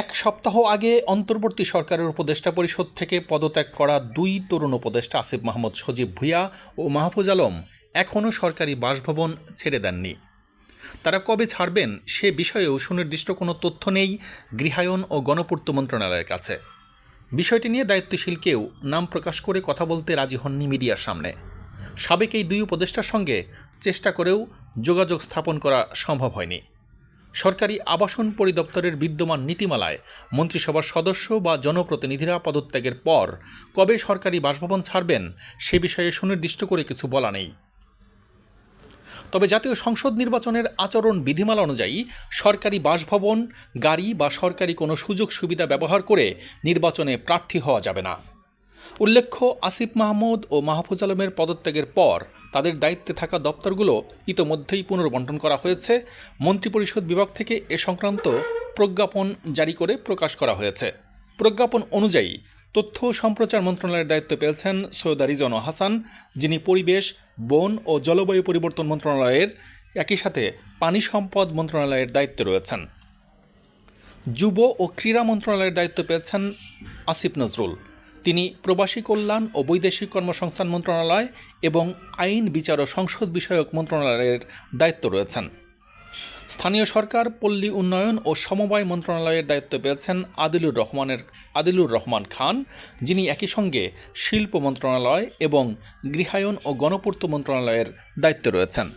এক সপ্তাহ আগে অন্তর্বর্তী সরকারের উপদেষ্টা পরিষদ থেকে পদত্যাগ করা দুই তরুণ উপদেষ্টা আসিফ মাহমুদ সজীব ভুঁইয়া ও মাহফুজ আলম এখনও সরকারি বাসভবন ছেড়ে দেননি। তারা কবে ছাড়বেন সে বিষয়েও সুনির্দিষ্ট কোনো তথ্য নেই গৃহায়ন ও গণপূর্ত মন্ত্রণালয়ের কাছে। বিষয়টি নিয়ে দায়িত্বশীল কেউ নাম প্রকাশ করে কথা বলতে রাজি হননি মিডিয়ার সামনে। সাবেক এই দুই উপদেষ্টার সঙ্গে চেষ্টা করেও যোগাযোগ স্থাপন করা সম্ভব হয়নি। সরকারি আবাসন পরিদপ্তরের বিদ্যমান নীতিমালায় মন্ত্রিসভার সদস্য বা জনপ্রতিনিধিরা পদত্যাগের পর কবে সরকারি বাসভবন ছাড়বেন সে বিষয়ে সুনির্দিষ্ট করে কিছু বলা নেই। তবে জাতীয় সংসদ নির্বাচনের আচরণ বিধিমালা অনুযায়ী সরকারি বাসভবন, গাড়ি বা সরকারি কোনো সুযোগ সুবিধা ব্যবহার করে নির্বাচনে প্রার্থী হওয়া যাবে না। উল্লেখ্য, আসিফ মাহমুদ ও মাহফুজ আলমের পদত্যাগের পর তাদের দায়িত্বে থাকা দপ্তরগুলো ইতোমধ্যেই পুনর্বণ্টন করা হয়েছে। মন্ত্রিপরিষদ বিভাগ থেকে এ সংক্রান্ত প্রজ্ঞাপন জারি করে প্রকাশ করা হয়েছে। প্রজ্ঞাপন অনুযায়ী তথ্য ও সম্প্রচার মন্ত্রণালয়ের দায়িত্ব পেয়েছেন সৈয়দা রিজওয়ানা হাসান, যিনি পরিবেশ, বন ও জলবায়ু পরিবর্তন মন্ত্রণালয়ের, একই সাথে পানি সম্পদ মন্ত্রণালয়ের দায়িত্বে রয়েছেন। যুব ও ক্রীড়া মন্ত্রণালয়ের দায়িত্ব পেয়েছেন আসিফ নজরুল, তিনি প্রবাসী কল্যাণ ও বৈদেশিক কর্মসংস্থান মন্ত্রণালয় এবং আইন, বিচার ও সংসদ বিষয়ক মন্ত্রণালয়ের দায়িত্ব রয়েছেন। স্থানীয় সরকার, পল্লী উন্নয়ন ও সমবায় মন্ত্রণালয়ের দায়িত্ব পেয়েছেন আদিলুর রহমান খান, যিনি একই সঙ্গে শিল্প মন্ত্রণালয় এবং গৃহায়ন ও গণপূর্ত মন্ত্রণালয়ের দায়িত্বে রয়েছেন।